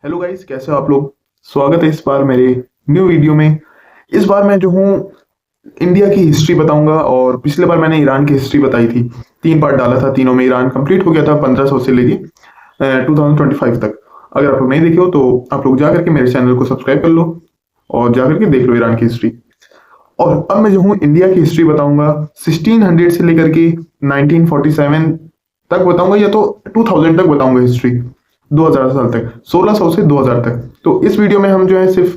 Hello guys, कैसे हो आप लोग। स्वागत है इस बार मेरे न्यू वीडियो में। इस बार मैं जो हूँ इंडिया की हिस्ट्री बताऊंगा और पिछले बार मैंने ईरान की हिस्ट्री बताई थी। 3 पार्ट डाला था, तीनों में ईरान कंप्लीट हो गया था 1500 से लेके 2025 तक। अगर आप लोग नहीं देखे हो तो आप लोग जा करके मेरे चैनल को सब्सक्राइब कर लो और जा करके देख लो ईरान की हिस्ट्री। और अब मैं जो हूँ इंडिया की हिस्ट्री बताऊंगा 1600 से लेकर के 1947 तक बताऊंगा, या तो 2000 तक बताऊंगा हिस्ट्री। 2000 साल तक, 1600 से 2000 तक। तो इस वीडियो में हम जो है सिर्फ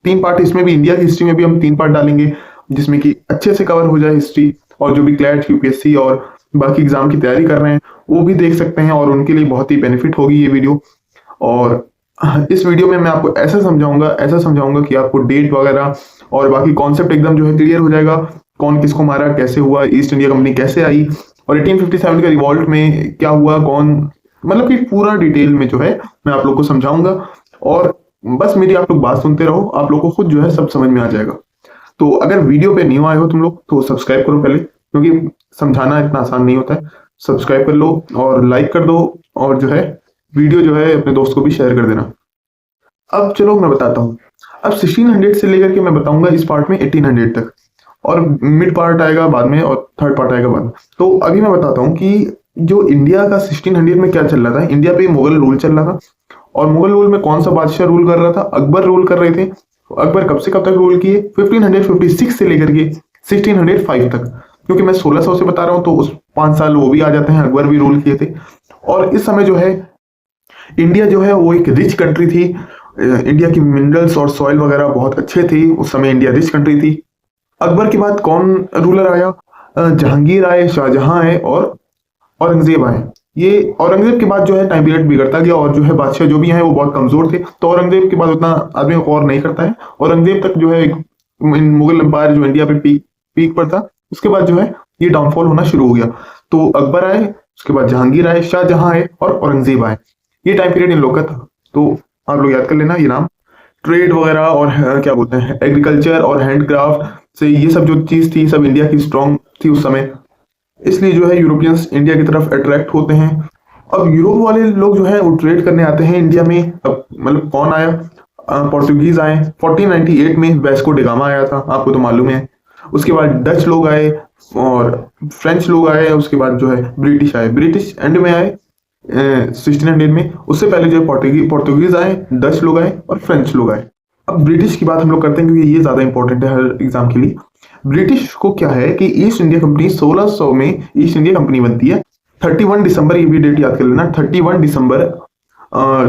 3 पार्ट, इसमें भी इंडिया की हिस्ट्री में भी हम 3 पार्ट डालेंगे, जिसमें कि अच्छे से कवर हो जाए हिस्ट्री। और जो भी क्लैट, यूपीएससी और बाकी एग्जाम की तैयारी कर रहे हैं वो भी देख सकते हैं, और उनके लिए बहुत ही बेनिफिट होगी ये वीडियो। और इस वीडियो में मैं आपको ऐसा समझाऊंगा कि आपको डेट वगैरह और बाकी कॉन्सेप्ट एकदम जो है क्लियर हो जाएगा। कौन किसको मारा, कैसे हुआ, ईस्ट इंडिया कंपनी कैसे आई, और 1857 के रिवॉल्ट में क्या हुआ, कौन, मतलब कि पूरा डिटेल में जो है मैं आप लोग को समझाऊंगा। और बस मेरी आप लोग बात सुनते रहो, आप लोग को खुद जो है सब समझ में आ जाएगा। तो अगर वीडियो पे न्यू आए हो तुम लोग तो सब्सक्राइब करो पहले, क्योंकि समझाना इतना आसान नहीं होता है। सब्सक्राइब कर लो और लाइक कर दो, और जो है वीडियो जो है अपने दोस्त को भी शेयर कर देना। अब चलो मैं बताता हूँ। अब 1600 से लेकर के मैं बताऊंगा इस पार्ट में 1800 तक, और मिड पार्ट आएगा बाद में और थर्ड पार्ट आएगा बाद में। तो अभी मैं बताता हूँ कि जो इंडिया का 1600 में क्या चल रहा था। इंडिया पे मुगल रूल चल रहा था, और मुगल रूल में कौन सा बादशाह रूल कर रहा था? अकबर रूल कर रहे थे। अकबर कब से कब तक रूल किए? 1556 से लेकर के 1605 तक। क्योंकि मैं 1600 से बता रहा हूँ तो उस 5 साल वो भी आ जाते हैं, अकबर भी रूल किए थे। और इस समय जो है इंडिया जो है वो एक रिच कंट्री थी। इंडिया की मिनरल्स और सॉइल वगैरह बहुत अच्छे थे उस समय, इंडिया रिच कंट्री थी। अकबर के बाद कौन रूलर आया? जहांगीर आए, शाहजहां आए और औरंगजेब आए। ये औरंगजेब के बाद जो है टाइम पीरियड बिगड़ता गया, और जो है बादशाह जो भी हैं वो बहुत कमजोर थे, तो औरंगजेब के बाद उतना आदमी गौर नहीं करता है। औरंगजेब तक जो है एक मुगल एम्पायर जो इंडिया पे पीक पर था, उसके बाद जो है ये डाउनफॉल होना शुरू हो गया। तो अकबर आए, उसके बाद जहांगीर आए, शाहजहां आए और औरंगजेब आए। ये टाइम पीरियड इन लोग का था। तो आप लोग याद कर लेना ये नाम। ट्रेड वगैरह और क्या बोलते हैं, एग्रीकल्चर और हैंडक्राफ्ट से ये सब जो चीज थी, सब इंडिया की स्ट्रांग थी उस समय। इसलिए जो है यूरोपियंस इंडिया की तरफ अट्रैक्ट होते हैं। अब यूरोप वाले लोग जो है वो ट्रेड करने आते हैं इंडिया में। अब मतलब कौन आया? पोर्टुगीज आए। 1498 में वेस्को डिगामा आया था, आपको तो मालूम है। उसके बाद डच लोग आए और फ्रेंच लोग आए। उसके बाद जो है ब्रिटिश आए, ब्रिटिश एंड में आए 1600 में। उससे पहले जो पोर्तुगीज आए, डच लोग आए और फ्रेंच लोग आए। अब ब्रिटिश की बात हम लोग करते हैं, क्योंकि ये ज्यादा इंपॉर्टेंट है हर एग्जाम के लिए। ब्रिटिश को क्या है कि ईस्ट इंडिया कंपनी 1600 में ईस्ट इंडिया कंपनी बनती है। 31 दिसंबर, ये भी डेट याद कर लेना, 31 दिसंबर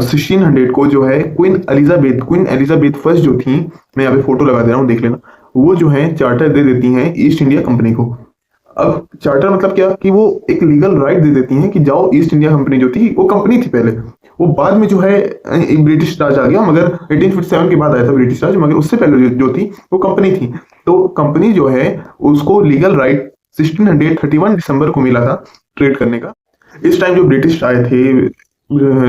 1600 को जो है क्वीन एलिजाबेथ फर्स्ट जो थी, मैं यहाँ पे फोटो लगा दे रहा हूँ, देख लेना। वो जो है चार्टर दे देती हैं ईस्ट इंडिया कंपनी को। अब चार्टर मतलब क्या कि वो एक लीगल राइट दे देती हैं कि जाओ। ईस्ट इंडिया कंपनी जो थी वो कंपनी थी पहले, वो बाद में जो है एक ब्रिटिश राज आ गया, मगर 1857 के बाद आया था ब्रिटिश राज, मगर उससे पहले जो थी वो कंपनी थी। तो कंपनी जो है उसको लीगल राइट 31 दिसंबर को मिला था ट्रेड करने का। इस टाइम जो ब्रिटिश आए थे,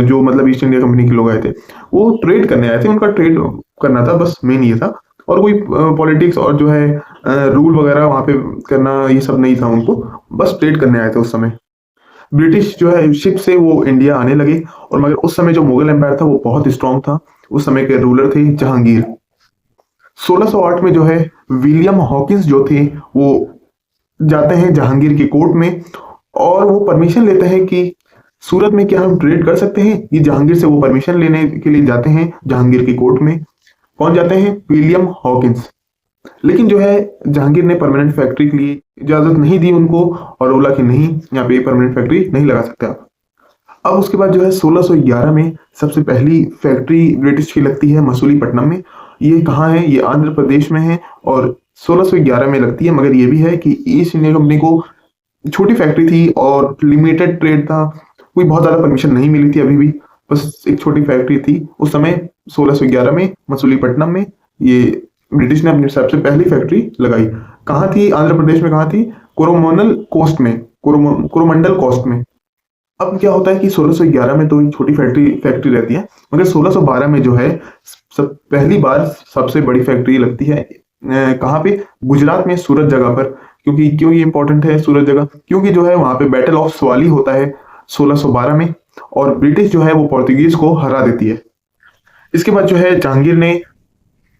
जो मतलब ईस्ट इंडिया कंपनी के लोग आए थे, वो ट्रेड करने आए थे, उनका ट्रेड करना था, बस मेन ये था। और कोई पॉलिटिक्स और जो है रूल वगैरह वहां पे करना ये सब नहीं था उनको, बस ट्रेड करने आए थे उस समय। ब्रिटिश जो है शिप से वो इंडिया आने लगे, और मगर उस समय जो मुगल एम्पायर था वो बहुत स्ट्रांग था। उस समय के रूलर थे जहांगीर। 1608 में जो है विलियम हॉकिंस जो थे वो जाते हैं जहांगीर की कोर्ट में, और वो परमिशन लेते हैं कि सूरत में क्या हम ट्रेड कर सकते हैं। ये जहांगीर से वो परमिशन लेने के लिए जाते हैं जहांगीर की कोर्ट में। कौन जाते हैं? William Hawkins. लेकिन जो है जहांगीर ने परमानेंट फैक्ट्री के लिए इजाजत नहीं दी उनको, और बोला कि नहीं, यहाँ पे परमानेंट फैक्ट्री नहीं लगा सकते आप। अब उसके बाद जो है 1611 में सबसे पहली फैक्ट्री ब्रिटिश की लगती है मसूलीपट्टनम में। ये कहाँ है? ये आंध्र प्रदेश में है, और 1611 में लगती है। मगर ये भी है कि ईस्ट इंडिया कंपनी को छोटी फैक्ट्री थी और लिमिटेड ट्रेड था, कोई बहुत ज्यादा परमिशन नहीं मिली थी अभी भी, बस एक छोटी फैक्ट्री थी उस समय। 1611 में मसूलीपट्टनम में ये ब्रिटिश ने अपनी सबसे पहली फैक्ट्री लगाई। कहाँ थी? आंध्र प्रदेश में। कहाँ थी? कोरोमंडल कोस्ट में, कोरोमंडल कोस्ट में। अब क्या होता है कि 1611 में तो एक छोटी फैक्ट्री रहती है, मगर 1612 में जो है सब पहली बार सबसे बड़ी फैक्ट्री लगती है। कहाँ पे? गुजरात में, सूरत जगह पर। क्यों ये इंपॉर्टेंट है सूरत जगह? क्योंकि जो है वहां पे बैटल ऑफ स्वाली होता है 1612 में, और ब्रिटिश जो है वो पोर्तुगीज को हरा देती है। इसके बाद जो है जहांगीर ने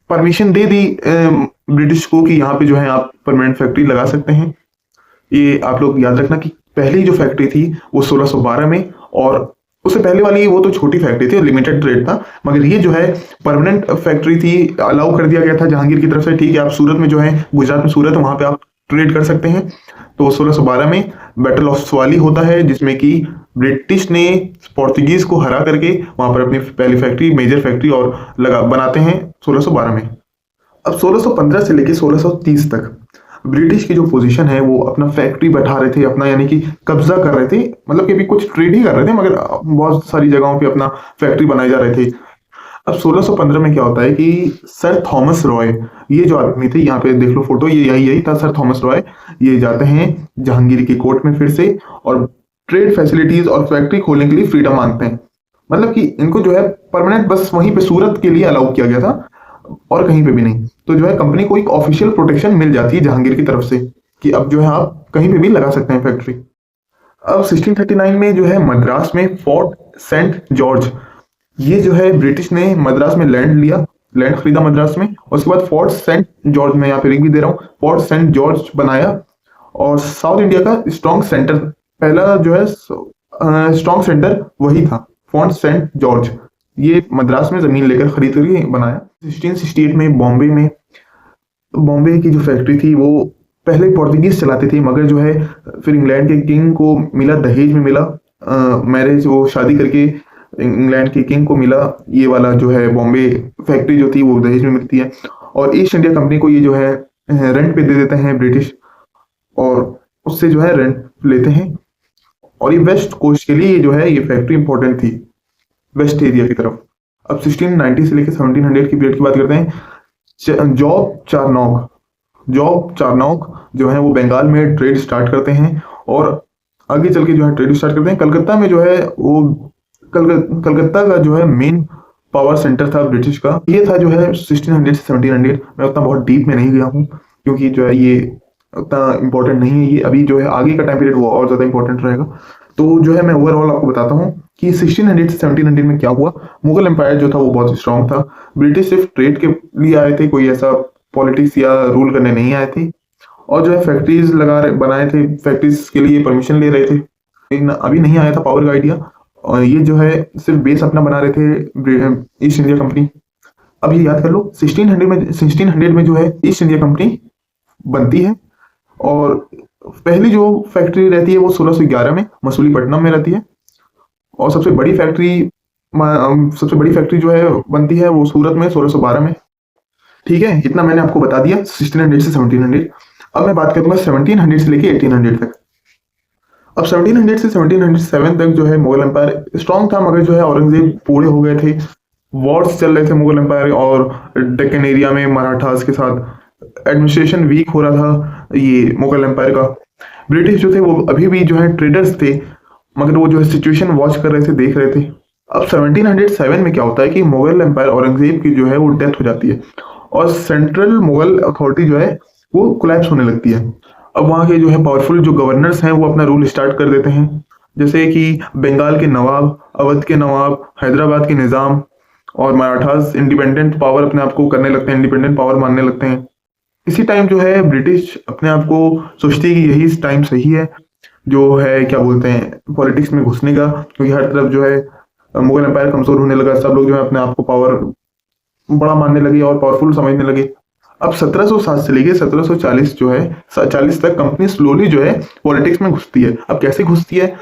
परमिशन दे दी ब्रिटिश को कि यहाँ पे जो है आप परमानेंट फैक्ट्री लगा सकते हैं। ये आप लोग याद रखना कि पहली जो फैक्ट्री थी वो 1612 में, और उससे पहले वाली वो तो छोटी फैक्ट्री थी, लिमिटेड ट्रेड था, मगर ये जो है परमानेंट फैक्ट्री थी। अलाउ कर दिया गया था जहांगीर की तरफ से, ठीक है आप सूरत में जो है, गुजरात में सूरत है, वहां पे आप ट्रेड कर सकते हैं। तो 1612 में बैटल ऑफ स्वाली होता है, जिसमें कि ब्रिटिश ने पोर्तुगीज को हरा करके वहां पर अपनी पहली फैक्ट्री, मेजर फैक्ट्री और लगा बनाते हैं 1612 में। अब 1615 से लेके 1630 तक ब्रिटिश की जो पोजीशन है वो अपना फैक्ट्री बैठा रहे थे, अपना यानी कि कब्जा कर रहे थे, मतलब कि अभी कुछ ट्रेड ही कर रहे थे मगर बहुत सारी जगहों पे अपना फैक्ट्री बनाए जा रहे थे। अब 1615 में क्या होता है कि सर थॉमस रॉय, ये जो आदमी थे, यहाँ पे देख लो फोटो, ये यही था सर थॉमस रॉय। ये जाते हैं जहांगीर की कोर्ट में फिर से और ट्रेड फैसिलिटीज और फैक्ट्री खोलने के लिए फ्रीडम मांगते हैं। मतलब कि इनको जो है परमानेंट बस वहीं पे सूरत के लिए अलाउ किया गया था और कहीं पे भी नहीं। तो जो है कंपनी को एक ऑफिशियल प्रोटेक्शन मिल जाती है जहांगीर की तरफ से कि अब जो है आप कहीं पे भी लगा सकते हैं फैक्ट्री। अब 1639 में जो है मद्रास में फोर्ट सेंट जॉर्ज, ये जो है ब्रिटिश ने मद्रास में लैंड खरीदा मद्रास में, और उसके बाद फोर्ट सेंट जॉर्ज, में यहाँ पे लिख भी दे रहा हूँ, फोर्ट सेंट जॉर्ज बनाया। और साउथ इंडिया का स्ट्रॉन्ग सेंटर, पहला जो है स्ट्रॉन्ग सेंटर वही था, फोर्ट सेंट जॉर्ज। ये मद्रास में जमीन लेकर खरीद करके बनाया। 1668 में बॉम्बे की जो फैक्ट्री थी वो पहले पोर्तुगीज चलाते थे, मगर जो है फिर इंग्लैंड के किंग को मिला, दहेज में मिला, मैरिज, वो शादी करके इंग्लैंड के किंग को मिला ये वाला जो है बॉम्बे फैक्ट्री जो थी वो दहेज में मिलती है। और ईस्ट इंडिया कंपनी को ये जो है रेंट पे दे देते हैं ब्रिटिश, और उससे जो है रेंट लेते हैं। और ये वेस्ट कोस्ट के लिए जो है ये फैक्ट्री इंपॉर्टेंट थी, वेस्ट एरिया की तरफ। अब 1690 से लेकर 1700 की पीरियड की बात करते हैं। जॉब चारनॉक जो है वो बंगाल में ट्रेड स्टार्ट करते हैं और आगे चल के जो है ट्रेड स्टार्ट करते हैं। कलकत्ता में जो है वो कलकत्ता का जो है मेन पावर सेंटर था ब्रिटिश का। ये था जो है 1600 से 1700। मैं उतना बहुत डीप में नहीं गया हूँ क्योंकि जो है ये उतना इंपॉर्टेंट नहीं है। ये अभी जो है आगे का टाइम पीरियड वो और ज्यादा इंपॉर्टेंट रहेगा। तो जो है मैं ओवरऑल आपको बताता हूँ कि 1600 से 1700 में क्या हुआ। मुगल एम्पायर जो था वो बहुत स्ट्रांग था। ब्रिटिश सिर्फ ट्रेड के लिए आए थे, कोई ऐसा पॉलिटिक्स या रूल करने नहीं आए थे। और जो है फैक्ट्रीज बनाए थे, फैक्ट्रीज के लिए परमिशन ले रहे थे, लेकिन अभी नहीं आया था पावर का आइडिया। और ये जो है सिर्फ बेस अपना बना रहे थे ईस्ट इंडिया कंपनी। अब ये याद कर लो 1600 में जो है ईस्ट इंडिया कंपनी बनती है। और पहली जो फैक्ट्री रहती है वो 1611 में मसूलीपट्टनम में रहती है। और सबसे बड़ी फैक्ट्री जो है बनती है वो सूरत में 1612 में। ठीक है, इतना मैंने आपको बता दिया 1600 से 1700। अब मैं बात करूंगा 1700 से लेके 1800 तक। अब 1700 से 1707 तक जो है मुगल एम्पायर स्ट्रॉन्ग था, मगर जो है औरंगजेब पूरे हो गए थे। वॉर्स चल रहे थे मुगल एम्पायर और डेक्कन एरिया में मराठास के साथ। एडमिनिस्ट्रेशन वीक हो रहा था ये मुगल एम्पायर का। ब्रिटिश जो थे वो अभी भी जो है ट्रेडर्स थे, मगर वो जो है सिचुएशन वॉच कर रहे थे, देख रहे थे। अब 1707 में क्या होता है कि मुगल एम्पायर औरंगजेब की जो है वो डेथ हो जाती है और सेंट्रल मुगल अथॉरिटी जो है वो कोलैप्स होने लगती है। अब वहाँ के जो है पावरफुल जो गवर्नर्स हैं वो अपना रूल स्टार्ट कर देते हैं, जैसे कि बंगाल के नवाब, अवध के नवाब, हैदराबाद के निज़ाम और मराठास इंडिपेंडेंट पावर अपने आप को करने लगते हैं, इंडिपेंडेंट पावर मानने लगते हैं। इसी टाइम जो है ब्रिटिश अपने आप को सोचती है कि यही टाइम सही है जो है क्या बोलते हैं पॉलिटिक्स में घुसने का, क्योंकि हर तरफ जो है मुगल एम्पायर कमजोर होने लगा। सब लोग जो है अपने आप को पावर बड़ा मानने लगे और पावरफुल समझने लगे। अब 1707 से लेके 1740 जो है 40 तक कंपनी स्लोली जो है पॉलिटिक्स में घुसती है। अब कैसे घुसती है?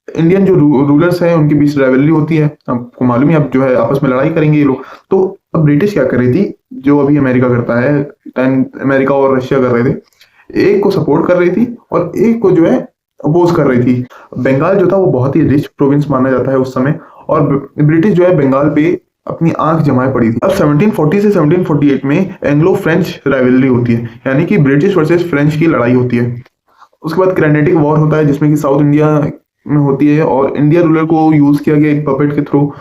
इंडियन जो रूलर्स हैं उनके बीच राइवलरी होती है, आपको मालूम है। अब जो है आपस में लड़ाई करेंगे ये लोग। तो अब ब्रिटिश क्या कर रही थी, जो अभी अमेरिका करता है, टाइम अमेरिका और रशिया कर रहे थे, एक को सपोर्ट कर रही थी और एक को जो है अपोज कर रही थी। बंगाल जो था वो बहुत ही रिच प्रोविंस माना जाता है उस समय, और ब्रिटिश जो है बंगाल पे अपनी आंख जमाए पड़ी थी। अब 1740 से 1748 में एंग्लो फ्रेंच राइवलरी होती है, यानी कि ब्रिटिश वर्सेस फ्रेंच की लड़ाई होती है। उसके बाद ग्रेनेडिक वॉर होता है जिसमें कि साउथ इंडिया में होती है और इंडिया रूलर को यूज किया गया एक पपेट के थ्रू।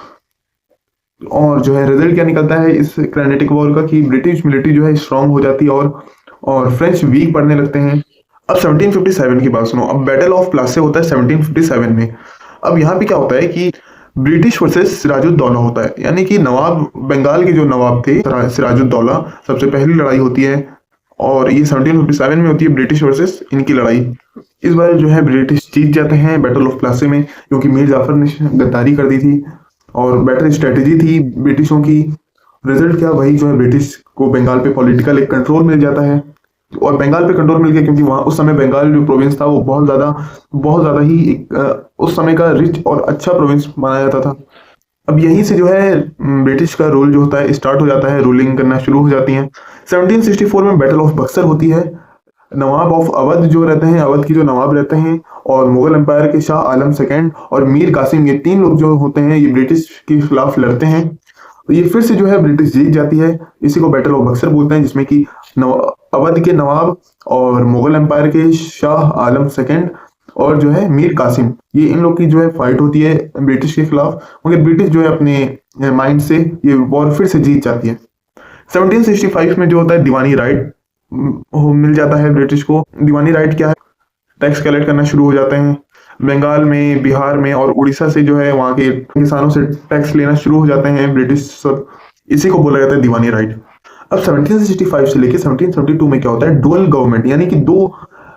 और जो है रिजल्ट क्या निकलता है इस ग्रेनेडिक वॉर का कि ब्रिटिश मिलिट्री जो है स्ट्रांग हो जाती है और फ्रेंच वीक पड़ने लगते हैं। अब 1757 की बात सुनो। अब बैटल ऑफ प्लासे होता है 1757 में। अब यहाँ पे क्या होता है कि ब्रिटिश वर्सेस सिराजुद्दौला होता है, यानी कि नवाब, बंगाल के जो नवाब थे सिराजुद्दौला, सबसे पहली लड़ाई होती है और ये 1757 में होती है, ब्रिटिश वर्सेस इनकी लड़ाई। इस बार जो है ब्रिटिश जीत जाते हैं बैटल ऑफ प्लासी में, क्योंकि मीर जाफर ने गद्दारी कर दी थी और बेटर स्ट्रेटेजी थी ब्रिटिशों की। रिजल्ट क्या, वही जो है ब्रिटिश को बंगाल पे पॉलिटिकल एक कंट्रोल मिल जाता है। और बंगाल पे कंट्रोल मिल गया क्योंकि वहाँ उस समय बंगाल जो प्रोविंस था वो बहुत ज़्यादा ही एक उस समय का रिच और अच्छा प्रोविंस माना जाता था। अब यहीं से जो है ब्रिटिश का रूल जो होता है स्टार्ट हो जाता है, रूलिंग करना शुरू हो जाती हैं। 1764 में बैटल ऑफ बक्सर होती है। नवाब ऑफ अवध जो रहते हैं, अवध की जो नवाब रहते हैं, और मुगल एम्पायर के शाह आलम सेकेंड और मीर कासिम, ये तीन लोग जो होते हैं ये ब्रिटिश के खिलाफ लड़ते हैं। तो ये फिर से जो है ब्रिटिश जीत जाती है। इसी को बैटल ऑफ बक्सर बोलते हैं, जिसमें कि अवध के नवाब और मुगल एम्पायर के शाह आलम सेकेंड और जो है मीर कासिम, ये इन लोग की जो है फाइट होती है ब्रिटिश के खिलाफ। मगर ब्रिटिश जो है अपने माइंड से ये वॉर फिर से जीत जाती है। 1765 में जो होता है दीवानी राइट मिल जाता है ब्रिटिश को। दीवानी राइट क्या है, टैक्स कलेक्ट करना शुरू हो जाते हैं। बंगाल में, बिहार में और उड़ीसा से जो है वहाँ के किसानों से टैक्स लेना शुरू हो जाते हैं ब्रिटिश सब। इसी को बोला जाता है दीवानी राइट। अब 1765 से लेके 1772 में क्या होता है, डुअल गवर्नमेंट, यानी कि दो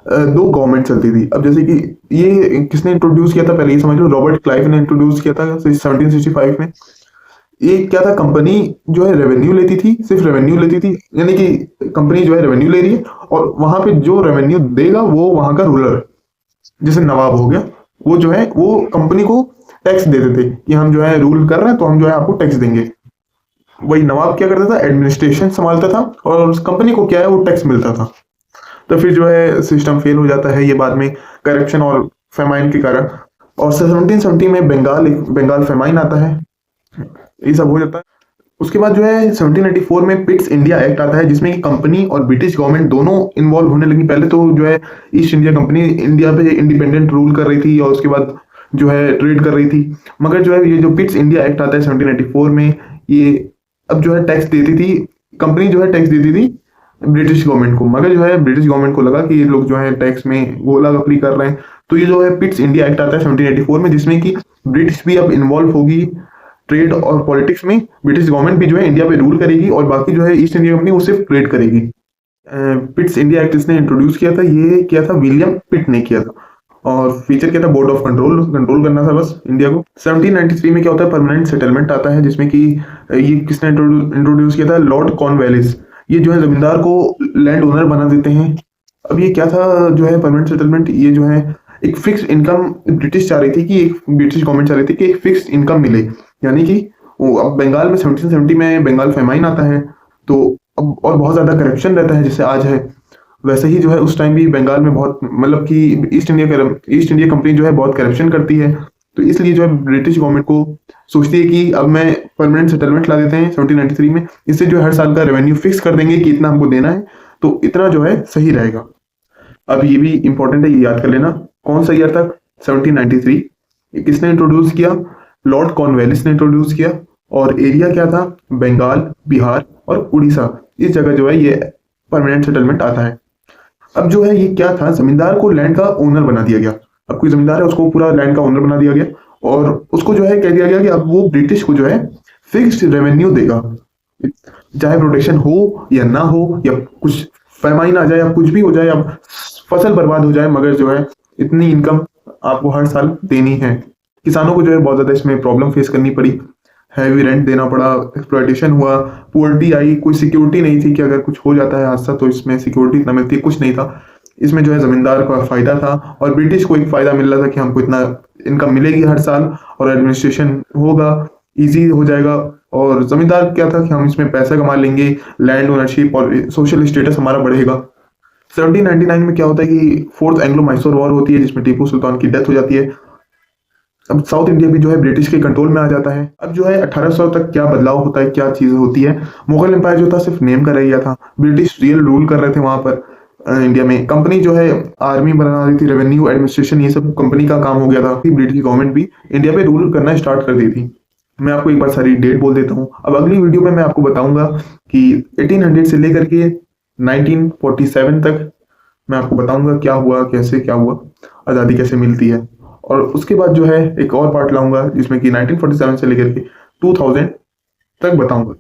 गवर्नमेंट चलती थी। अब जैसे कि ये किसने इंट्रोड्यूस किया था, पहले ये समझ लो, रॉबर्ट क्लाइव ने इंट्रोड्यूस किया था 1765 में। ये क्या था, कंपनी जो है रेवेन्यू लेती थी, सिर्फ रेवेन्यू लेती थी, यानी कि कंपनी जो है रेवेन्यू ले रही है और वहां पे जो रेवेन्यू देगा वो वहां का रूलर, जैसे नवाब हो गया, वो जो है वो कंपनी को टैक्स देते थे कि हम जो है रूल कर रहे हैं तो हम जो है आपको टैक्स देंगे। वही नवाब क्या करता था, एडमिनिस्ट्रेशन संभालता था और उस कंपनी को क्या है वो टैक्स मिलता था। तो फिर जो है सिस्टम फेल हो जाता है ये बाद में करप्शन और फेमाइन के कारण। और 1770 में बंगाल फेमाइन आता है, ये सब हो जाता है। उसके बाद जो है 1784 में पिट्स इंडिया एक्ट आता है, जिसमें कि कंपनी और ब्रिटिश गवर्नमेंट दोनों इन्वॉल्व होने लगी। पहले तो जो है ईस्ट इंडिया कंपनी इंडिया पे इंडिपेंडेंट रूल कर रही थी और उसके बाद जो है ट्रेड कर रही थी। मगर जो है ये जो पिट्स इंडिया एक्ट आता है 1784 में, ये अब जो है टैक्स देती थी, कंपनी जो है टैक्स देती थी ब्रिटिश गवर्नमेंट को। मगर जो है ब्रिटिश गवर्नमेंट को लगा कि ये लोग जो है टैक्स में गोला गपली कर रहे हैं, तो ये जो है पिट्स इंडिया एक्ट आता है 1784 में, जिसमें कि ब्रिटिश भी अब इन्वॉल्व होगी ट्रेड और पॉलिटिक्स में। ब्रिटिश गवर्नमेंट भी जो है इंडिया पे रूल करेगी और बाकी जो है ईस्ट इंडिया कंपनी वो सिर्फ ट्रेड करेगी। पिट्स इंडिया एक्ट इसने इंट्रोड्यूस किया था, ये किया था विलियम पिट ने किया था और फीचर क्या था, बोर्ड ऑफ कंट्रोल करना था बस इंडिया को। 1793 में क्या होता है, परमानेंट सेटलमेंट आता है, जिसमें कि ये किसने इंट्रोड्यूस किया था, लॉर्ड कॉर्नवालिस। ये जो है जमींदार को लैंड ओनर बना देते हैं। अब ये क्या था जो है परमानेंट सेटलमेंट, ये जो है एक फिक्स इनकम ब्रिटिश चाह रही थी कि एक ब्रिटिश गवर्नमेंट चाह रही थी कि एक फिक्स इनकम मिले, यानी कि अब बंगाल में 1770 में बंगाल फेमाइन आता है तो अब और बहुत ज़्यादा करप्शन रहता है, जैसे आज है वैसे ही जो है उस टाइम भी बंगाल में बहुत, मतलब कि ईस्ट इंडिया कंपनी जो है बहुत करप्शन करती है। तो इसलिए जो है ब्रिटिश गवर्नमेंट को सोचती है कि अब मैं परमानेंट सेटलमेंट ला देते हैं 1793 में, इससे जो है हर साल का रेवेन्यू फिक्स कर देंगे कि इतना हमको देना है, तो इतना जो है सही रहेगा। अब ये भी इंपॉर्टेंट है, ये याद कर लेना, कौन सा ईयर था 1793। किसने इंट्रोड्यूस किया, लॉर्ड कॉर्नवालिस ने इंट्रोड्यूस किया। और एरिया क्या था, बंगाल, बिहार और उड़ीसा, इस जगह जो है ये परमानेंट सेटलमेंट आता है। अब जो है ये क्या था, जमींदार को लैंड का ओनर बना दिया गया। अब कोई जमींदार है उसको पूरा लैंड का ओनर बना दिया गया और उसको जो है कह दिया गया कि अब वो ब्रिटिश को जो है फिक्स्ड रेवेन्यू देगा, चाहे प्रोटेक्शन हो या ना हो, या कुछ फेमाइन आ जाए या कुछ भी हो जाए, अब फसल बर्बाद हो जाए, मगर जो है इतनी इनकम आपको हर साल देनी है। किसानों को जो है बहुत ज्यादा इसमें प्रॉब्लम फेस करनी पड़ी, हैवी रेंट देना पड़ा, एक्सप्लॉयटेशन हुआ, पुअर्टी आई, कोई सिक्योरिटी नहीं थी कि अगर कुछ हो जाता है हादसा तो इसमें सिक्योरिटी इतना मिलती है, कुछ नहीं था। इसमें जो है जमींदार का फायदा था और ब्रिटिश को एक फायदा मिल रहा था कि हमको इतना इनकम मिलेगी हर साल और एडमिनिस्ट्रेशन होगा, इजी हो जाएगा। और जमींदार क्या था कि हम इसमें पैसा कमा लेंगे, लैंड ओनरशिप और सोशल स्टेटस हमारा बढ़ेगा। 1799 में क्या होता है कि फोर्थ एंग्लो मैसूर वॉर होती है, जिसमें टीपू सुल्तान की डेथ हो जाती है। अब साउथ इंडिया भी जो है ब्रिटिश के कंट्रोल में आ जाता है। अब जो है 1800 तक क्या बदलाव होता है, क्या चीज होती है, मुगल एम्पायर जो था सिर्फ नेम का रह गया था, ब्रिटिश रियल रूल कर रहे थे वहां पर इंडिया में। कंपनी जो है आर्मी बना रही थी, रेवेन्यू एडमिनिस्ट्रेशन ये सब कंपनी का काम हो गया था। ब्रिटिश गवर्नमेंट भी इंडिया पे रूल करना स्टार्ट कर दी थी। मैं आपको एक बार सारी डेट बोल देता हूँ। अब अगली वीडियो में मैं आपको बताऊंगा कि 1800 से लेकर के 1947 तक मैं आपको बताऊंगा क्या हुआ, कैसे क्या हुआ, आज़ादी कैसे मिलती है। और उसके बाद जो है एक और पार्ट लाऊंगा जिसमें कि 1947 से लेकर के 2000 तक बताऊंगा।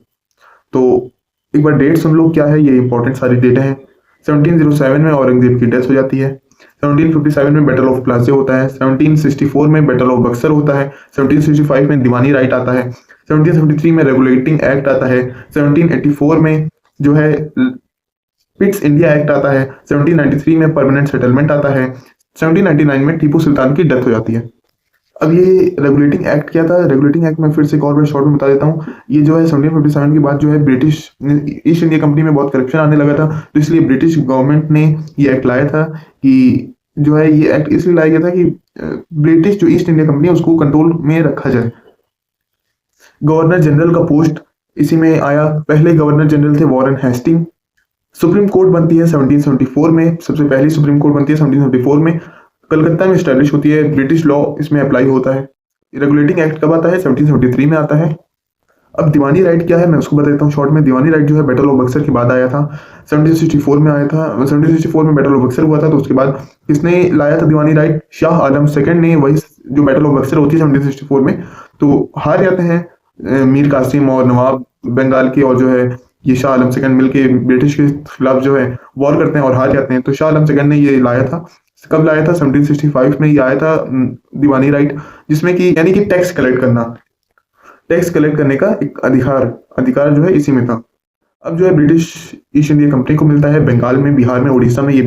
तो एक बार डेट सुन लो क्या है, ये इंपॉर्टेंट सारी डेटें हैं। 1707 में औरंगजेब की डेथ हो जाती है। 1757 में बैटल ऑफ प्लासी होता है। 1764 में बैटल ऑफ बक्सर होता है। 1765 में दीवानी राइट आता है। 1773 में रेगुलेटिंग एक्ट आता है। 1784 में जो है पिट्स इंडिया एक्ट आता है। 1793 में परमानेंट सेटलमेंट आता है। 1799 में टीपू सुल्तान की डेथ हो जाती है। अब ये रेगुलेटिंग एक्ट क्या था? रेगुलेटिंग एक्ट मैं फिर से एक और बार शॉर्ट में बता देता हूँ। ये जो है 1757 के बाद जो है ब्रिटिश ईस्ट इंडिया कंपनी में बहुत करप्शन आने लगा था, तो इसलिए ब्रिटिश गवर्नमेंट ने ये एक्ट लाया था कि जो है ये एक्ट इसलिए लाया गया था कि ब्रिटिश जो ईस्ट इंडिया कंपनी है उसको कंट्रोल में रखा जाए। गवर्नर जनरल का पोस्ट इसी में आया। पहले गवर्नर जनरल थे वॉरेन हेस्टिंग। सुप्रीम कोर्ट बनती है 1774 में, सबसे पहली सुप्रीम कोर्ट बनती है 1774 में, कलकत्ता में स्टैब्लिश होती है। ब्रिटिश लॉ इसमें अप्लाई होता है। रेगुलेटिंग एक्ट कब आता है? 1773 में आता है। अब दीवानी राइट क्या है मैं उसको बता देता हूँ शॉर्ट में। दीवानी राइट जो है बैटल ऑफ बक्सर के बाद आया था। 1764 में आया था। 1764 में बैटल ऑफ बक्सर हुआ था, तो उसके बाद किसने लाया था दीवानी राइट? शाह आलम सेकंड ने। वही जो बैटल ऑफ बक्सर होती है 1764 में, तो हार जाते हैं मीर कासिम और नवाब बंगाल के, और जो है ये शाह आलम सेकंड मिलके ब्रिटिश के खिलाफ जो है वॉर करते हैं और हार जाते हैं। तो शाह आलम सेकंड ने ये लाया था। कब लाया था? 1765 में ये आया था दीवानी राइट, जिसमें कि यानी कि टैक्स कलेक्ट करना, टैक्स कलेक्ट करने का एक अधिकार जो है इसी में था। अब जो है ब्रिटिश ईस्ट इंडिया कंपनी को मिलता है बंगाल में, बिहार में, उड़ीसा में, ये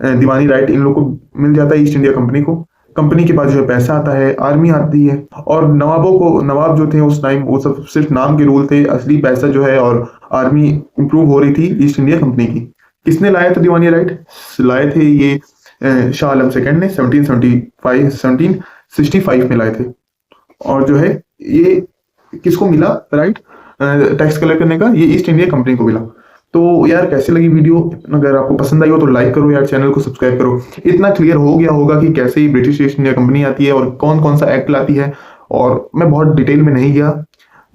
दीवानी राइट इन लोगों को मिल जाता है ईस्ट इंडिया कंपनी को। कंपनी के पास जो है पैसा आता है, आर्मी आती है, और नवाब जो थे उस टाइम वो सब सिर्फ नाम के रूल थे, असली पैसा जो है और आर्मी इंप्रूव हो रही थी ईस्ट इंडिया कंपनी की। किसने लाया था दीवानी राइट? लाए थे ये शाह आलम सेकंड ने 1765 में लाए थे। और जो है ये किसको मिला राइट टैक्स कलेक्ट करने का? ये ईस्ट इंडिया कंपनी को मिला। तो यार कैसे लगी वीडियो? अगर आपको पसंद आई हो तो लाइक करो यार, चैनल को सब्सक्राइब करो। इतना क्लियर हो गया होगा कि कैसे ही ब्रिटिश ईस्ट इंडिया कंपनी आती है और कौन कौन सा एक्ट लाती है। और मैं बहुत डिटेल में नहीं गया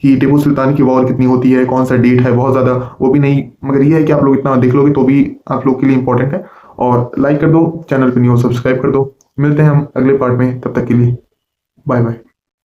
कि टीपू सुल्तान की वॉर कितनी होती है, कौन सा डेट है, बहुत ज़्यादा वो भी नहीं, मगर ये है कि आप लोग इतना देख लोगे तो भी आप लोग के लिए इंपॉर्टेंट है। और लाइक कर दो, चैनल पर न्यू सब्सक्राइब कर दो। मिलते हैं हम अगले पार्ट में, तब तक के लिए बाय बाय।